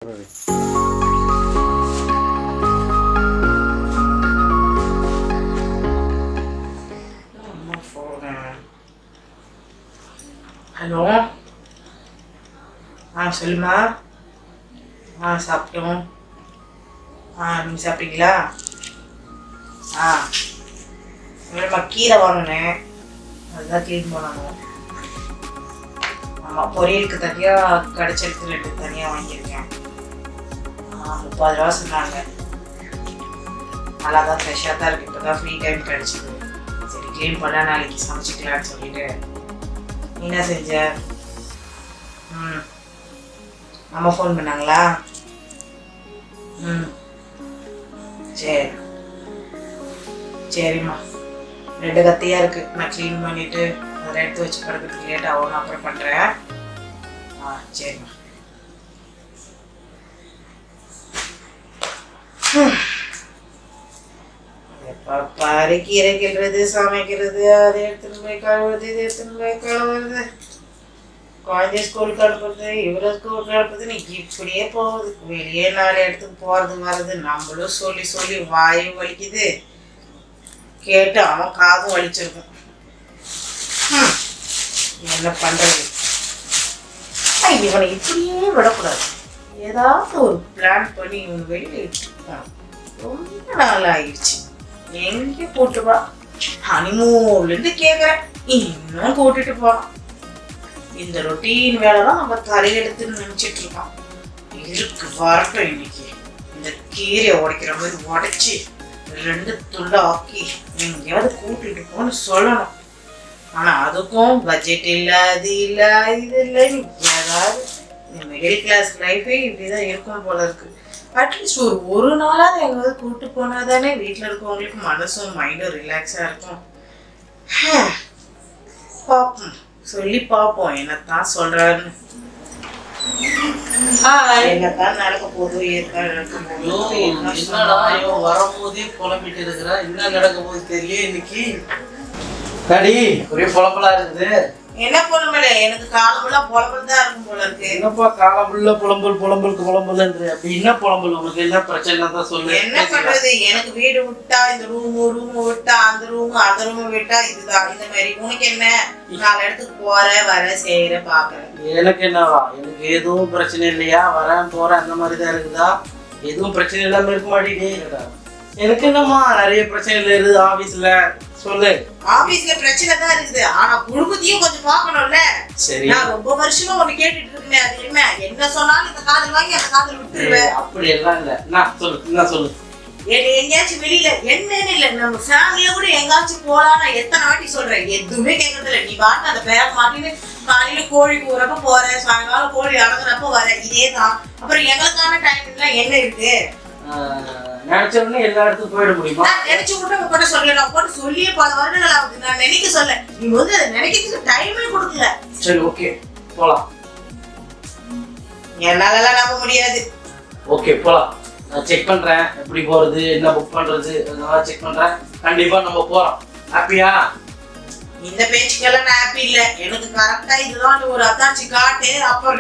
போறாரு. ஹலோ, சொல்லுமா. சாப்பிட்டோம். நீங்கள் சாப்பிட்டீங்களா? இல்லைம்மா, கீரை வாங்கினேன், அதுதான் க்ளீன் பண்ணணும். ஆமாம், பொரியலுக்கு தனியாக கடைச்செடுத்து 2 தனியாக வாங்கியிருக்கேன். 30 ரூபா சொன்னாங்க. நல்லா தான் ஃப்ரெஷ்ஷாக தான் இருக்குது. இப்போ தான் ஃப்ரீ டைம் கிடச்சிது. சரி, க்ளீன் பண்ணால் நாளைக்கு சமைச்சிக்கலான்னு சொல்லிட்டு. நீ என்ன செஞ்ச? அம்மா ஃபோன் பண்ணாங்களா? சரி சரிம்மா. 2 கத்தியாக இருக்குது, நான் க்ளீன் பண்ணிவிட்டு அதை எடுத்து வச்சு படுக்கிறதுக்கு லேட் ஆகும். நான் அப்புறம் பண்ணுறேன். சரிம்மா. பாரு, கீரை கிள்றது, சமைக்கிறது, அதை எடுத்துன்னு போய் கழுவுறது, இது எடுத்துன்னு போய் கழுவுறது, குழந்தைய ஸ்கூலுக்கு அனுப்புறது, இவரை ஸ்கூலுக்கு அனுப்புறதுன்னு இப்படியே போகுது. வெளியே 4 இடத்துக்கு போகிறது வர்றது. நம்மளும் சொல்லி சொல்லி வாயும் வலிக்குது, கேட்டு அவன் காதும் வலிச்சிருக்கும். என்ன பண்ணுறது? இவனை இப்படியே விடக்கூடாது. ஏதாவது ஒரு பிளான் பண்ணி இவன் வெளியில் இட்டுருக்கான். ரொம்ப நாள் ஆயிடுச்சு. எங்கே போட்டு வா, ஹனிமூன்லேருந்து கேட்குறேன், இன்னும் கூட்டிட்டு போறான். இந்த ரொட்டீன் வேலை தான் நம்ம தலையெடுத்துன்னு நினச்சிட்டு இருக்கான். இருக்கு வரட்டும். இன்னைக்கு இந்த கீரையை உடைக்கிற மாதிரி உடைச்சி 2 துண்டா ஆக்கி எங்கேயாவது கூட்டிட்டு போன்னு சொல்லணும். ஆனால் அதுக்கும் பட்ஜெட் இல்லை, அது இல்லை, இது இல்லைன்னு ஏதாவது. இந்த மிடில் கிளாஸ் லைஃபே இப்படிதான் இருக்கும் போல இருக்கு. அட்லீஸ்ட் ஒரு நாளாவது எங்காவது கூப்பிட்டு போனா தானே வீட்டில் இருக்கவங்களுக்கு மனசும் மைண்டும் ரிலாக்ஸாக இருக்கும். பார்ப்போம், சொல்லி பார்ப்போம் என்னத்தான் சொல்றாருன்னு. என்னத்தான் நடக்க போதோ, ஏற்காடு நடக்க போதோ. என்னடா இவன் வரும்போதே புலம்பிட்டு இருக்கிறா, என்ன நடக்க போது தெரியல இன்னைக்கு. டாடி ஒரே புலம்பலா இருக்குது. என்ன புலம்பல? எனக்கு காலமெல்லாம் புலம்பல் தான் இருக்கும் போல இருக்கு. என்னப்பா காலமுள்ள புலம்பல் என்று அப்படி என்ன புலம்பல்? உனக்கு என்ன பிரச்சனை தான் சொல்லு. என்ன பண்றது? எனக்கு வீடு விட்டா இந்த ரூம் விட்டா அந்த ரூம் விட்டா இதுதான் இந்த மாதிரி. உனக்கு என்ன? 4 இடத்துக்கு போற வர செய்யற பாக்குறேன். எனக்கு என்னவா? எனக்கு எதுவும் பிரச்சனை இல்லையா? வரேன் போறேன் அந்த மாதிரி தான் இருக்குதா? எதுவும் பிரச்சனை இல்லாம இருக்க மாட்டேங்குதா? எனக்கு என்னம்மா நிறைய பிரச்சனைகள் இருக்குது ஆபீஸ்ல. சொல்லு. ஆபீஸ்ல பிரச்சனை தான் இருக்குது, ஆனா குடும்பத்தையும் கொஞ்சம் பாக்கணும்ல. சரி, நான் ரொம்ப வருஷமா ஒண்ணு கேட்டுட்டு இருக்கேன். அது என்ன சொன்னாலும் இந்த காதல் வாங்கி அந்த காதல் விட்டுருவேன். அப்படி எல்லாம் இல்ல. நான் சொல்லு. எங்கேயாச்சும் வெளியில என்னன்னு இல்ல, நம்ம ஃபேமிலியா கூட எங்காச்சும் போலாம். நான் எத்தனை வாட்டி சொல்றேன், எதுவுமே கேட்கறது இல்ல. நீ பாட்டு அந்த பேர மாட்டின்னு காலையில கோழி கூறப்ப போற, சாயங்காலம் கோழி அடங்குறப்ப வர, இதேதான். அப்புறம் எங்களுக்கான டைம் எல்லாம் என்ன இருக்கு? நினைச்ச உடனே எல்லா இடத்துக்கும் போயிட முடியுமா? நினைச்ச உடனே உங்ககிட்ட சொல்லல. உங்ககிட்ட சொல்லியே 10 வருடங்கள் ஆகுது. நான் நினைக்க சொல்ல, நீ வந்து அதை நினைக்கிறதுக்கு டைமே கொடுக்கல. சரி, ஓகே போலாம். என்னாலலாம் நம்ப முடியாது. ஓகே போலாம். நான் செக் பண்றேன் எப்படி போறது, என்ன புக் பண்றது, அதெல்லாம் செக் பண்றேன். கண்டிப்பா நம்ம போறோம். ஹாப்பியா? இந்த பேச்சுக்கெல்லாம் நான் ஹாப்பி இல்ல. எனக்கு கரெக்டா இதுதான் ஒரு அத்தாச்சி காட்டு, அப்புறம்